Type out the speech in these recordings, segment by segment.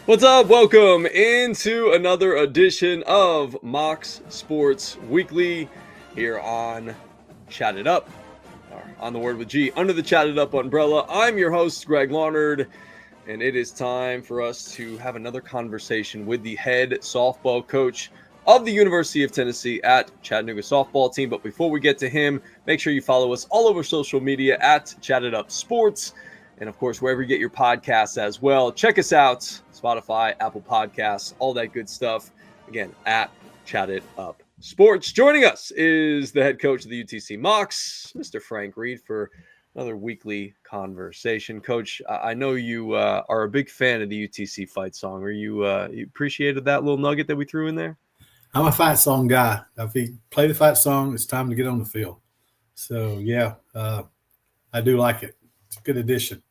What's up? Welcome into another edition of Mocs Sports Weekly here on Chat It Up, or on the word with G, under the Chat It Up umbrella. I'm your host, Greg Larnard, and it is time for us to have another conversation with the head softball coach of the University of Tennessee at Chattanooga softball team. But before we get to him, make sure you follow us all over social media at Chat It Up Sports. And of course, wherever you get your podcasts as well. Check us out, Spotify, Apple Podcasts, all that good stuff. Again, at Chat It Up Sports. Joining us is the head coach of the UTC Mocs, Mr. Frank Reed, for another weekly conversation. Coach, I know you are a big fan of the UTC fight song. Are you appreciated that little nugget that we threw in there? I'm a fight song guy. If you play the fight song, it's time to get on the field. So, yeah, I do like it. It's a good addition.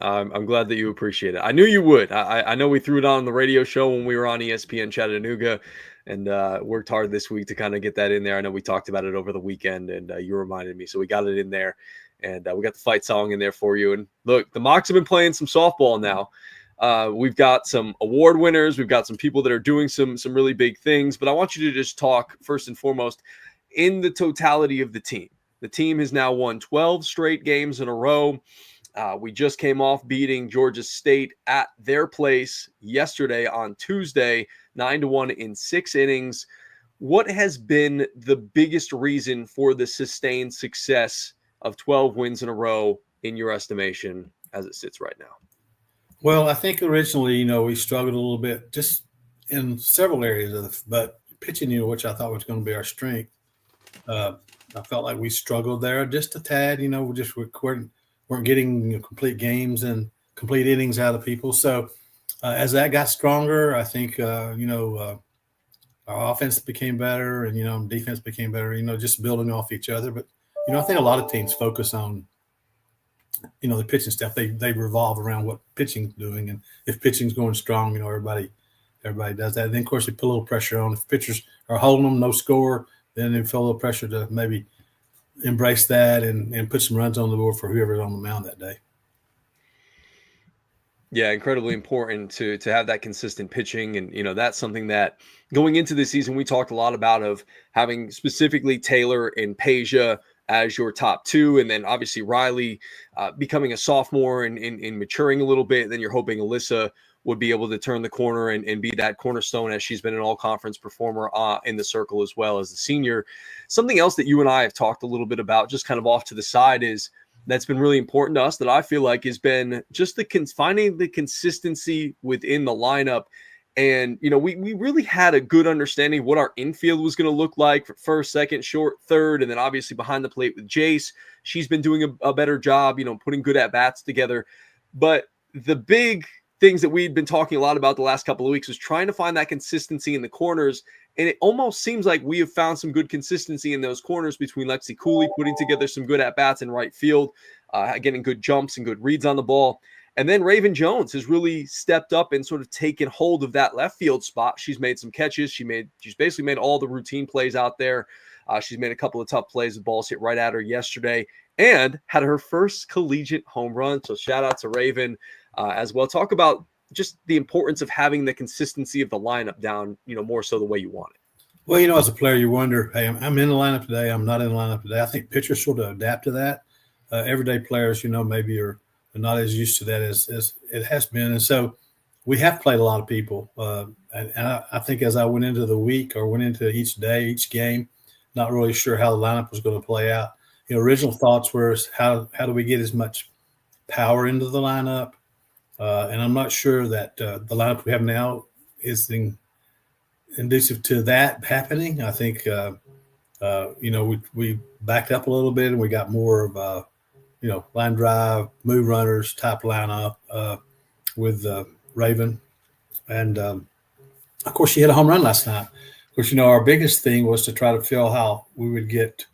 I'm glad that you appreciate it. I knew you would. I know we threw it on the radio show when we were on ESPN Chattanooga, and worked hard this week to kind of get that in there. I know we talked about it over the weekend, and you reminded me, so we got it in there, and we got the fight song in there for you. And look, the Mocs have been playing some softball now. We've got some award winners. We've got some people that are doing some really big things. But I want you to just talk first and foremost in the totality of the team. The team has now won 12 straight games in a row. We just came off beating Georgia State at their place yesterday on Tuesday, 9-1 in 6 innings. What has been the biggest reason for the sustained success of 12 wins in a row in your estimation as it sits right now? Well, I think originally, we struggled a little bit just in several areas but pitching, which I thought was going to be our strength. I felt like we struggled there just a tad. We just weren't getting complete games and complete innings out of people. So as that got stronger, I think our offense became better, and defense became better. Just building off each other. But I think a lot of teams focus on the pitching stuff. They revolve around what pitching's doing, and if pitching's going strong, everybody does that. And then of course they put a little pressure on. If pitchers are holding them, no score, then they feel a little pressure to maybe embrace that and put some runs on the board for whoever's on the mound that day. Yeah, incredibly important to have that consistent pitching. And, that's something that going into the season, we talked a lot about of having specifically Taylor and Peja as your top two. And then obviously Riley becoming a sophomore and maturing a little bit. And then you're hoping Alyssa would be able to turn the corner and be that cornerstone as she's been an all-conference performer in the circle as well as the senior. Something else that you and I have talked a little bit about just kind of off to the side is that's been really important to us that I feel like has been just finding the consistency within the lineup. And, we really had a good understanding of what our infield was going to look like for first, second, short, third, and then obviously behind the plate with Jace. She's been doing a better job, putting good at-bats together. But the big things that we'd been talking a lot about the last couple of weeks was trying to find that consistency in the corners. And it almost seems like we have found some good consistency in those corners between Lexi Cooley putting together some good at-bats in right field, getting good jumps and good reads on the ball. And then Raven Jones has really stepped up and sort of taken hold of that left field spot. She's made some catches. She's basically made all the routine plays out there. She's made a couple of tough plays. The balls hit right at her yesterday and had her first collegiate home run. So shout out to Raven as well. Talk about just the importance of having the consistency of the lineup down, more so the way you want it. Well, as a player, you wonder, hey, I'm in the lineup today. I'm not in the lineup today. I think pitchers sort of adapt to that. Everyday players, maybe are not as used to that as it has been. And so we have played a lot of people. And I think as I went into the week or went into each day, each game, not really sure how the lineup was going to play out. Original thoughts were how do we get as much power into the lineup? And I'm not sure that the lineup we have now is conducive to that happening. I think, we backed up a little bit and we got more of line drive, move runners type lineup with Raven. And, of course, she hit a home run last night. Of course, our biggest thing was to try to feel how we would get,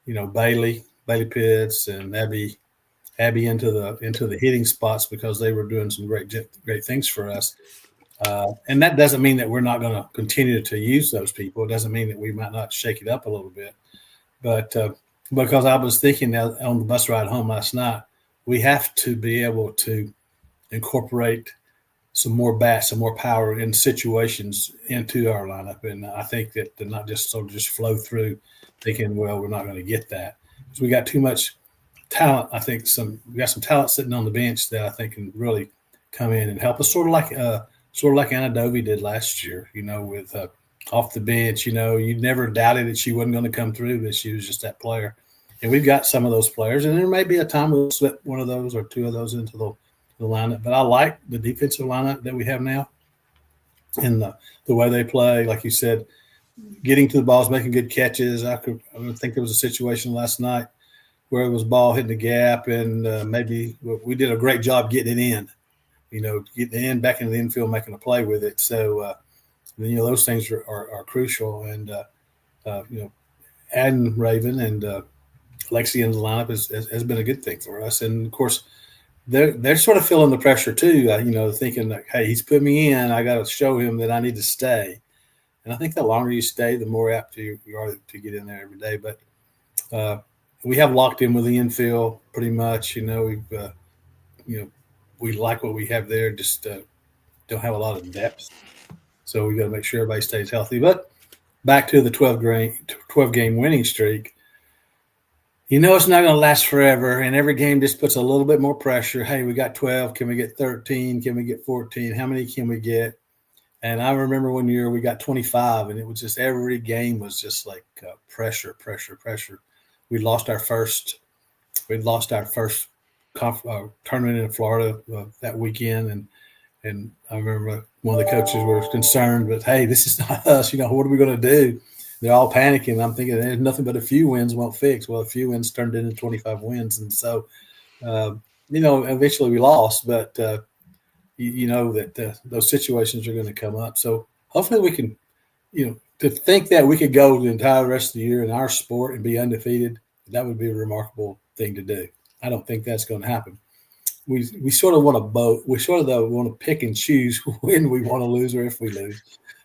Bailey Pitts and Abby into the hitting spots because they were doing some great things for us. And that doesn't mean that we're not going to continue to use those people. It doesn't mean that we might not shake it up a little bit. But because I was thinking on the bus ride home last night, we have to be able to incorporate some more bats, some more power in situations into our lineup. And I think that they're not just sort of just flow through thinking, well, we're not going to get that. Because we got too much talent. I think we got some talent sitting on the bench that I think can really come in and help us, sort of like Anadovi did last year, with off the bench. You never doubted that she wasn't going to come through, but she was just that player. And we've got some of those players, and there may be a time we'll slip one of those or two of those into the lineup. But I like the defensive lineup that we have now and the way they play. Like you said, getting to the balls, making good catches. I think there was a situation last night where it was ball hitting the gap, and maybe we did a great job getting it in. Getting in back into the infield, making a play with it. So, those things are crucial. And adding Raven and Lexi into the lineup has been a good thing for us. And of course, they're sort of feeling the pressure too. Thinking like, hey, he's put me in. I got to show him that I need to stay. And I think the longer you stay, the more apt you are to get in there every day. But we have locked in with the infield pretty much. We've we like what we have there. Just don't have a lot of depth, so we got to make sure everybody stays healthy. But back to the 12 game winning streak. It's not going to last forever, and every game just puts a little bit more pressure. Hey, we got 12. Can we get 13? Can we get 14? How many can we get? And I remember one year we got 25, and it was just every game was just like pressure. We'd lost our first tournament in Florida that weekend, and I remember one of the coaches was concerned, but hey, this is not us. What are we going to do? They're all panicking. I'm thinking there's nothing but a few wins won't fix. Well, a few wins turned into 25 wins, and so eventually we lost, but that those situations are going to come up. So hopefully we can, to think that we could go the entire rest of the year in our sport and be undefeated, that would be a remarkable thing to do. I don't think that's going to happen. We sort of want to both. We sort of want to pick and choose when we want to lose or if we lose,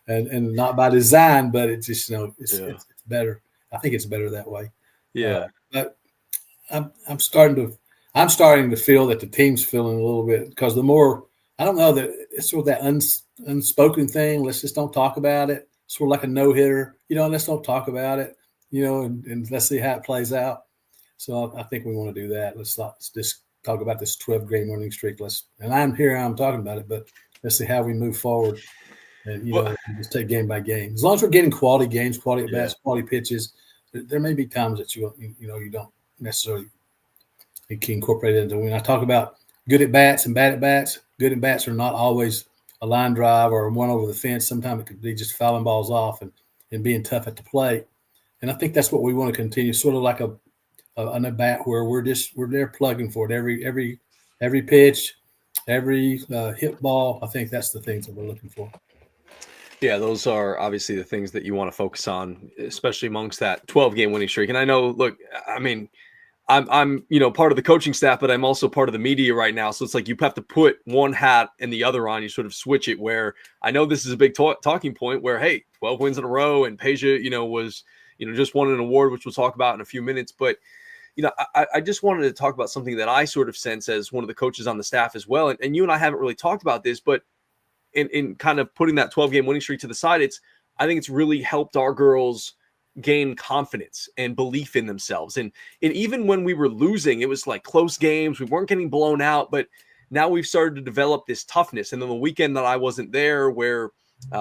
and not by design, but it's just it's better. I think it's better that way. Yeah. But I'm starting to feel that the team's feeling a little bit, because the more, I don't know, that it's sort of that unspoken thing. Let's just don't talk about it. Sort of like a no-hitter. Let's don't talk about it. And let's see how it plays out. So I think we want to do that. Let's just talk about this 12-game winning streak. And I'm talking about it, but let's see how we move forward. And just take game by game. As long as we're getting quality games, quality at bats, quality pitches, there may be times that you don't necessarily can incorporate it into when I talk about good at bats and bad at bats. Good at bats are not always a line drive or one over the fence. Sometimes it could be just fouling balls off and being tough at the plate. And I think that's what we want to continue, sort of like an at bat where we're there plugging for it every pitch, every hit ball. I think that's the things that we're looking for. Yeah, those are obviously the things that you want to focus on, especially amongst that 12-game winning streak. And I know, look, I mean, I'm part of the coaching staff, but I'm also part of the media right now. So it's like you have to put one hat and the other on. You sort of switch it, where I know this is a big talking point where, hey, 12 wins in a row, and Peja, was, just won an award, which we'll talk about in a few minutes. But, I just wanted to talk about something that I sort of sense as one of the coaches on the staff as well. And you and I haven't really talked about this, but in kind of putting that 12-game winning streak to the side, I think it's really helped our girls gain confidence and belief in themselves. And even when we were losing, it was like close games. We weren't getting blown out, but now we've started to develop this toughness. And then the weekend that I wasn't there, where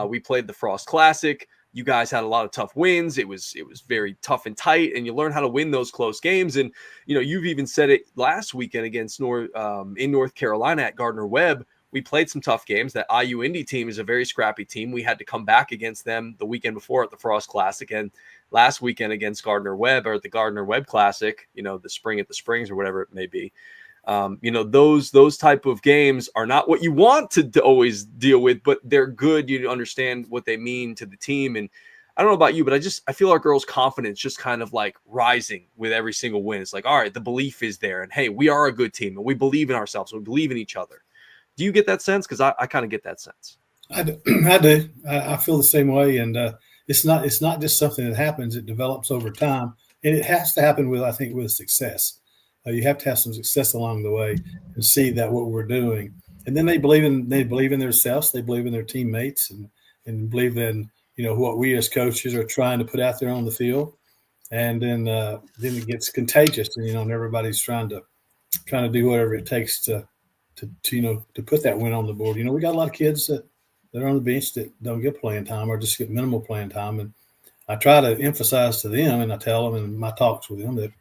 we played the Frost Classic, you guys had a lot of tough wins. It was very tough and tight, and you learn how to win those close games. And, you've even said it last weekend against in North Carolina at Gardner-Webb. We played some tough games. That IU Indy team is a very scrappy team. We had to come back against them the weekend before at the Frost Classic, and last weekend against Gardner-Webb, or at the Gardner-Webb Classic, the spring at the Springs or whatever it may be. Those type of games are not what you want to always deal with, but they're good. You understand what they mean to the team. And I don't know about you, but I feel our girls' confidence just kind of like rising with every single win. It's like, all right, the belief is there, and hey, we are a good team, and we believe in ourselves, and we believe in each other. Do you get that sense? Because I kind of get that sense. I do. I feel the same way, and it's not just something that happens. It develops over time, and it has to happen with success. You have to have some success along the way and see that what we're doing and then they believe in themselves, they believe in their teammates, and believe in what we as coaches are trying to put out there on the field, and then it gets contagious, and everybody's trying to do whatever it takes to put that win on the board. We got a lot of kids that are on the bench that don't get playing time or just get minimal playing time, and I try to emphasize to them, and I tell them in my talks with them that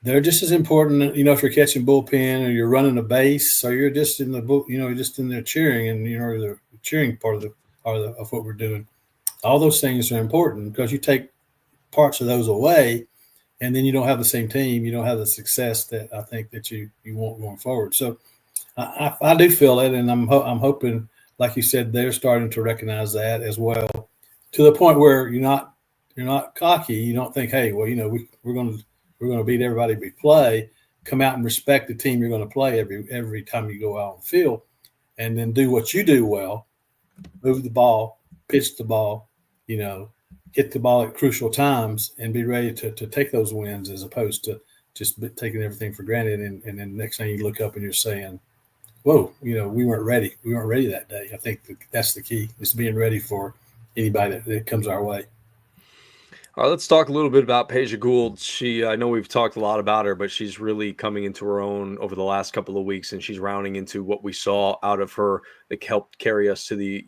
they're just as important. If you're catching bullpen or you're running a base or you're just in the book, just in there cheering, and the cheering part of what we're doing. All those things are important because you take parts of those away, and then you don't have the same team. You don't have the success that I think that you want going forward. So I do feel it, and I'm hoping, like you said, they're starting to recognize that as well, to the point where you're not cocky. You don't think, hey, well, we're going to beat everybody we play. Come out and respect the team you're going to play every time you go out on the field, and then do what you do well: move the ball, pitch the ball, hit the ball at crucial times, and be ready to take those wins, as opposed to just taking everything for granted. And then next thing you look up and you're saying, whoa, we weren't ready. We weren't ready that day. I think that's the key, is being ready for anybody that comes our way. All right, let's talk a little bit about Peja Gould. I know we've talked a lot about her, but she's really coming into her own over the last couple of weeks, and she's rounding into what we saw out of her that helped carry us to the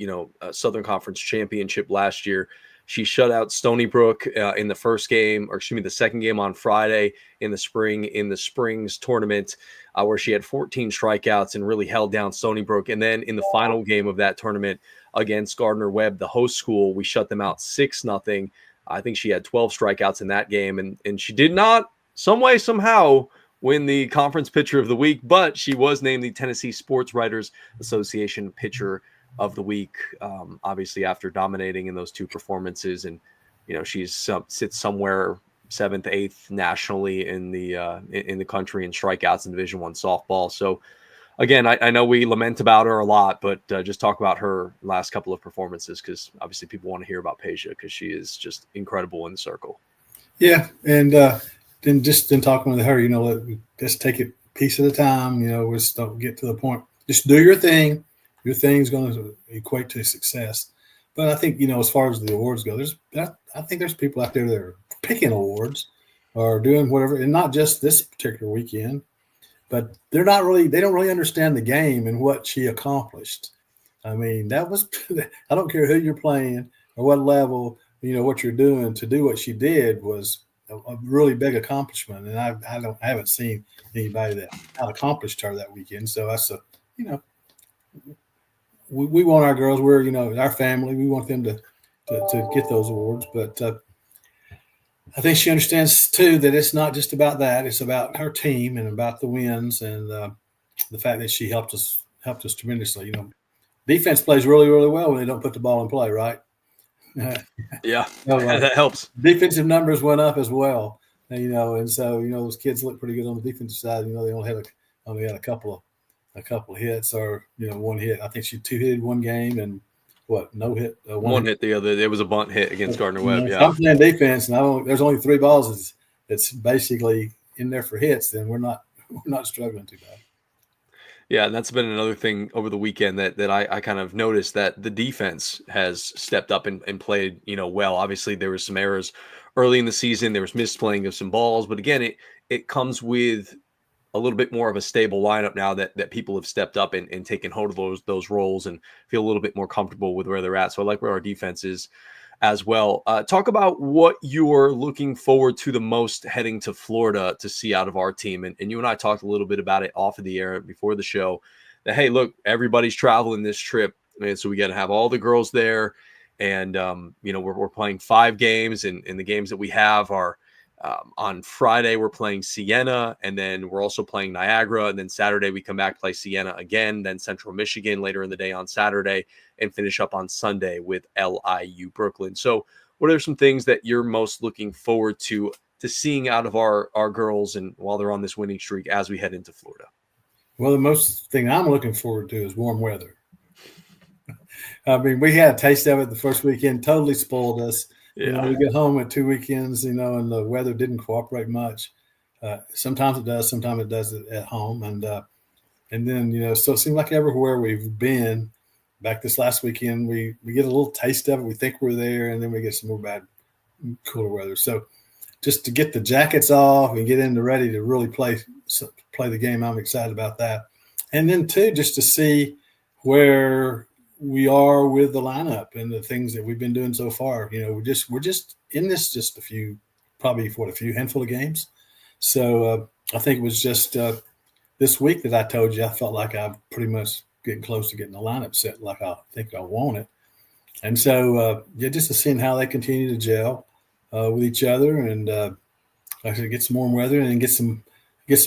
Southern Conference Championship last year. She shut out Stony Brook in the the second game on Friday in the Springs tournament, where she had 14 strikeouts and really held down Stony Brook. And then in the final game of that tournament against Gardner-Webb, the host school, we shut them out 6-0. I think she had 12 strikeouts in that game, and she did not, some way, somehow, win the Conference Pitcher of the Week, but she was named the Tennessee Sports Writers Association Pitcher of the Week, obviously after dominating in those two performances. And she sits somewhere 7th, 8th nationally in the country in strikeouts in Division I softball. So again, I know we lament about her a lot, but just talk about her last couple of performances, because obviously people want to hear about Peja, because she is just incredible in the circle. Yeah, and then talking with her, just take it piece at a time. Just don't get to the point. Just do your thing. Your thing's going to equate to success. But I think, as far as the awards go, I think there's people out there that are picking awards or doing whatever, and not just this particular weekend. But they don't really understand the game and what she accomplished. I mean, I don't care who you're playing or what level, what you're doing. To do what she did was a really big accomplishment. And I haven't seen anybody that out-accomplished her that weekend. So that's we want our girls, we're, our family, we want them to get those awards. But I think she understands too that it's not just about that; it's about her team and about the wins, and the fact that she helped us tremendously. Defense plays really, really well when they don't put the ball in play, right? Yeah, that helps. Defensive numbers went up as well, and so those kids look pretty good on the defensive side. They only had a couple of hits, or one hit. I think she 2-hitted one game and. What, no hit? One hit the other. It was a bunt hit against Gardner-Webb. If I'm playing defense and there's only 3 balls that's basically in there for hits, then we're not struggling too bad. Yeah, and that's been another thing over the weekend that I kind of noticed, that the defense has stepped up and played well. Obviously, there was some errors early in the season. There was misplaying of some balls, but again, it comes with a little bit more of a stable lineup now that people have stepped up and taken hold of those roles and feel a little bit more comfortable with where they're at. So I like where our defense is as well. Talk about what you're looking forward to the most heading to Florida to see out of our team. And you and I talked a little bit about it off of the air before the show, that, hey, look, everybody's traveling this trip. And so we got to have all the girls there. And, we're playing 5 games, and the games that we have are, on Friday, we're playing Siena, and then we're also playing Niagara. And then Saturday, we come back, play Siena again, then Central Michigan later in the day on Saturday, and finish up on Sunday with LIU Brooklyn. So what are some things that you're most looking forward to seeing out of our girls, and while they're on this winning streak, as we head into Florida? Well, the most thing I'm looking forward to is warm weather. I mean, we had a taste of it the first weekend, totally spoiled us. Yeah. We get home at 2 weekends, and the weather didn't cooperate much. Sometimes it does, sometimes it does at home. And And then, so it seems like everywhere we've been back this last weekend, we get a little taste of it. We think we're there, and then we get some more bad, cooler weather. So just to get the jackets off and get into ready to really play the game, I'm excited about that. And then too, just to see where we are with the lineup and the things that we've been doing so far. We're just in this just a few handful of games. So I think it was just this week that I told you I felt like I'm pretty much getting close to getting the lineup set like I think I want it. And so just to seeing how they continue to gel with each other, and like I said, get some warm weather and get some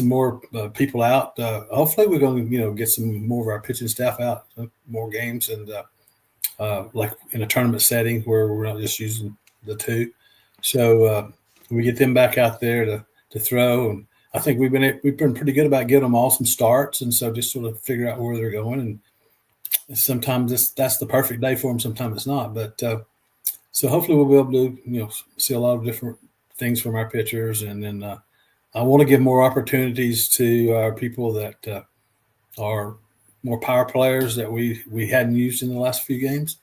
more people out. Hopefully, we're going to get some more of our pitching staff out, more games, and like in a tournament setting where we're not just using the two. So we get them back out there to throw, and I think we've been pretty good about giving them all some starts, and so just sort of figure out where they're going. And sometimes that's the perfect day for them. Sometimes it's not, but so hopefully we'll be able to see a lot of different things from our pitchers, and then I want to give more opportunities to our people that are more power players that we hadn't used in the last few games.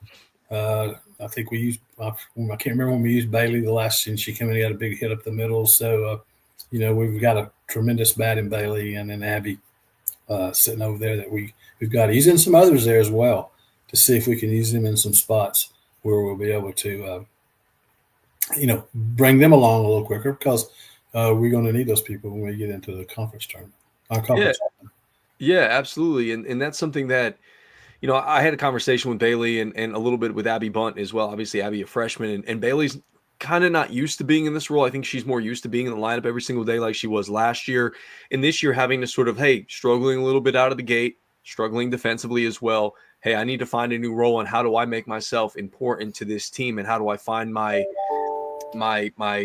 I think we used I can't remember when we used Bailey the last, and she came in and got a big hit up the middle. So we've got a tremendous bat in Bailey, and then Abby sitting over there that we've got to use, and some others there as well to see if we can use them in some spots where we'll be able to bring them along a little quicker, because we're going to need those people when we get into the conference tournament. Yeah, absolutely. And that's something that, I had a conversation with Bailey and a little bit with Abby Bunt as well. Obviously, Abby, a freshman, and Bailey's kind of not used to being in this role. I think she's more used to being in the lineup every single day like she was last year. And this year having to sort of, struggling a little bit out of the gate, struggling defensively as well. Hey, I need to find a new role, and how do I make myself important to this team, and how do I find my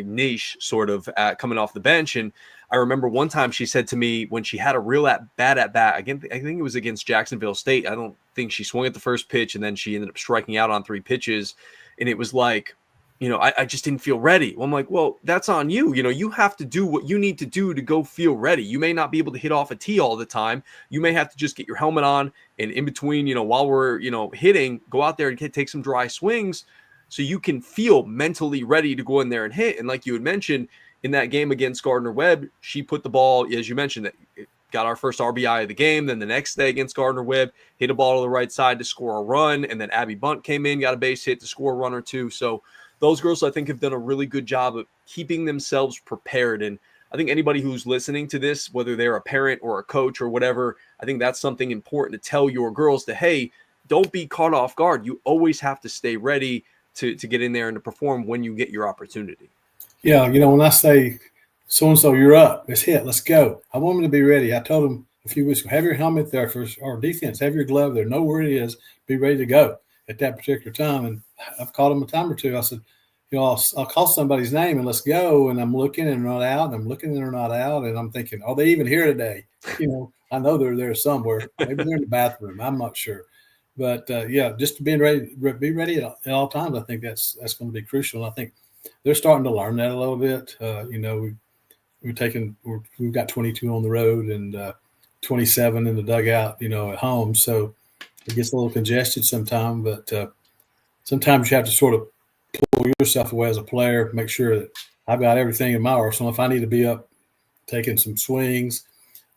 niche sort of coming off the bench. And I remember one time she said to me when she had a real bad at bat again, I think it was against Jacksonville State. I don't think she swung at the first pitch, and then she ended up striking out on 3 pitches. And it was like, I just didn't feel ready. Well, I'm like, well, that's on you. You have to do what you need to do to go feel ready. You may not be able to hit off a tee all the time. You may have to just get your helmet on, and in between, while we're, hitting, go out there and take some dry swings, so you can feel mentally ready to go in there and hit. And like you had mentioned in that game against Gardner-Webb, she put the ball, as you mentioned, that got our first RBI of the game. Then the next day against Gardner-Webb, hit a ball to the right side to score a run. And then Abby Bunt came in, got a base hit to score a run or two. So those girls, I think, have done a really good job of keeping themselves prepared. And I think anybody who's listening to this, whether they're a parent or a coach or whatever, I think that's something important to tell your girls that, hey, don't be caught off guard. You always have to stay ready to get in there and to perform when you get your opportunity. Yeah, when I say so-and-so, you're up, let's hit, let's go, I want them to be ready. I told them a few weeks ago, have your helmet there for our defense, have your glove there, know where it is, be ready to go at that particular time. And I've called them a time or two. I said, I'll call somebody's name and let's go. And I'm looking and they're not out, and I'm looking and they're not out. And I'm thinking, are they even here today? I know they're there somewhere. Maybe they're in the bathroom. I'm not sure. But just be ready at all times. I think that's going to be crucial. And I think they're starting to learn that a little bit. We've got 22 on the road and 27 in the dugout, at home. So it gets a little congested sometimes. But sometimes you have to sort of pull yourself away as a player, make sure that I've got everything in my arsenal. If I need to be up taking some swings,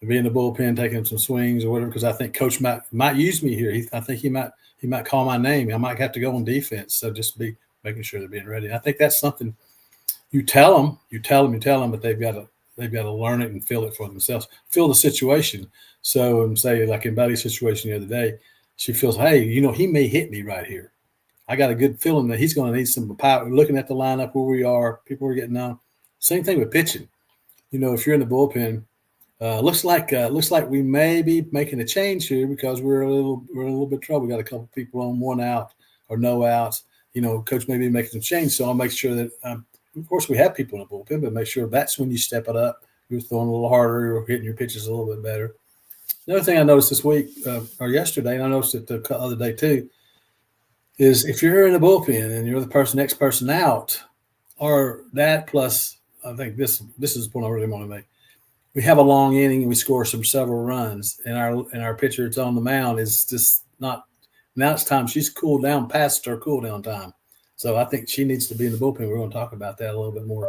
be in the bullpen taking some swings or whatever, because I think Coach might use me here. I think he might call my name. I might have to go on defense. So just be making sure they're being ready. And I think that's something you tell them, but they've got to learn it and feel it for themselves, feel the situation. So say like in Bailey's situation the other day, she feels, hey, he may hit me right here. I got a good feeling that he's going to need some power. Looking at the lineup where we are, people are getting on. Same thing with pitching. If you're in the bullpen, looks like we may be making a change here because we're a little bit of trouble. We got a couple of people on, 1 out or no outs. Coach may be making some change, so I'll make sure that. Of course, we have people in the bullpen, but make sure that's when you step it up. You're throwing a little harder, you're hitting your pitches a little bit better. Another thing I noticed this week or yesterday, and I noticed it the other day too, is if you're in the bullpen and you're the next person out, or that plus, I think this is the point I really want to make. we have a long inning and we score several runs, and our pitcher that's on the mound is just not. Now it's time. She's cooled down past her cool down time, so I think she needs to be in the bullpen. We're going to talk about that a little bit more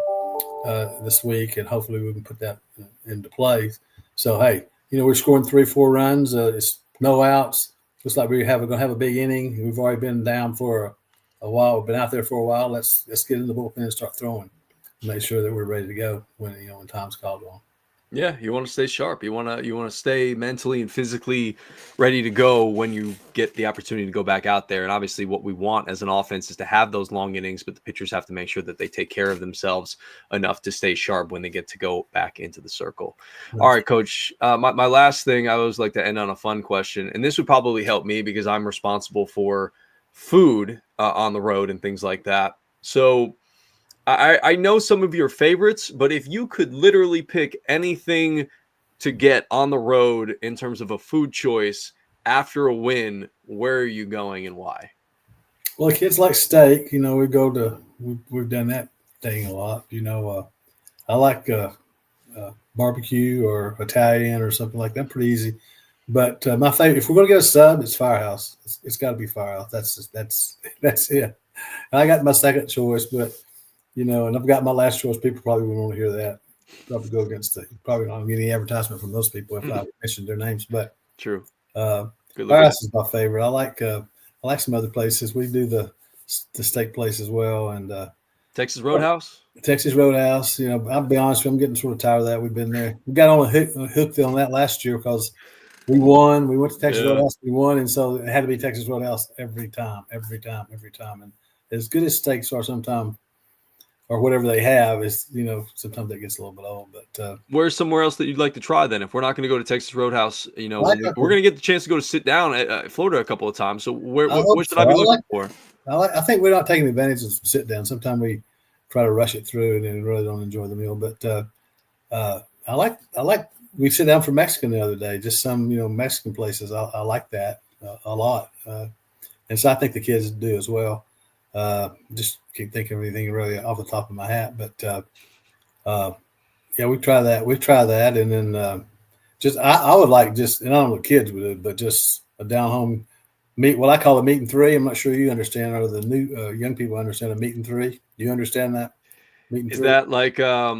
this week, and hopefully we can put that into play. So hey, we're scoring 3-4 runs. It's no outs. Looks like we're going to have a big inning. We've already been down for a while. We've been out there for a while. Let's get in the bullpen and start throwing. Make sure that we're ready to go when time's called on. Yeah, you want to stay sharp. You want to stay mentally and physically ready to go when you get the opportunity to go back out there. And obviously what we want as an offense is to have those long innings, but the pitchers have to make sure that they take care of themselves enough to stay sharp when they get to go back into the circle. Yes. All right, Coach, my last thing, I always like to end on a fun question, and this would probably help me because I'm responsible for food on the road and things like that. So I know some of your favorites, but if you could literally pick anything to get on the road in terms of a food choice after a win, where are you going and why? Well, the kids like steak. We've done that thing a lot. I like barbecue or Italian or something like that. Pretty easy. But my favorite, if we're going to get a sub, it's Firehouse. It's got to be Firehouse. That's it. I got my second choice, but and I've got my last choice. People probably wouldn't want to hear that. Probably go against it. Probably not get any advertisement from those people if I mentioned their names. But true. Firehouse is my favorite. I like some other places. We do the steak place as well, and Texas Roadhouse. Texas Roadhouse. I'll be honest with you, I'm getting sort of tired of that. We've been there. We got on a hook on that last year because we won. We went to Texas Roadhouse. We won, and so it had to be Texas Roadhouse every time. And as good as steaks are sometimes, or whatever they have, is sometimes that gets a little bit old. But where's somewhere else that you'd like to try then? If we're not going to go to Texas Roadhouse, we're going to get the chance to go to sit down at Florida a couple of times. So what should I be looking for? I think we're not taking advantage of sit down. Sometimes we try to rush it through and then really don't enjoy the meal. But I like we sit down for Mexican the other day. Just some Mexican places. I like that a lot, and so I think the kids do as well. Just can't think of anything really off the top of my hat, but we try that, and then I would like and I don't know what kids would do, but just a down home meat. What I call a meat and three. I'm not sure you understand, or the new young people understand a meat and three. Do you understand that? Meat and three? Is that like a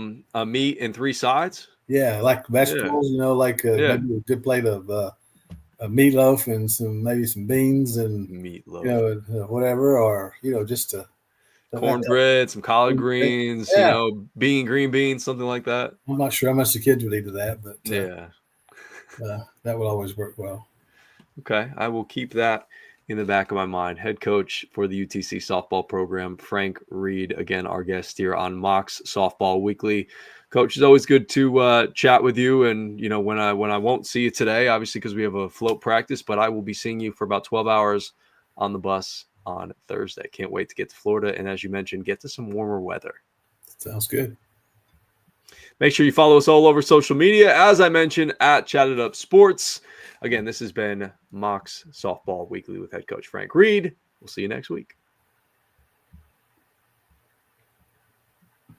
meat and three sides? Yeah, like vegetables. Maybe a good plate of a meatloaf and maybe some beans and meatloaf, whatever, or just cornbread, some collard greens, green beans, something like that. I'm not sure how much the kids would eat of that, but that would always work well. Okay, I will keep that in the back of my mind. Head coach for the UTC softball program, Frank Reed, again, our guest here on Mocs Softball Weekly. Coach, it's always good to chat with you. And, when I won't see you today, obviously, because we have a float practice, but I will be seeing you for about 12 hours on the bus on Thursday. Can't wait to get to Florida. And as you mentioned, get to some warmer weather. Sounds good. Make sure you follow us all over social media. As I mentioned, at Chatted Up Sports. Again, this has been Mocs Softball Weekly with head coach Frank Reed. We'll see you next week.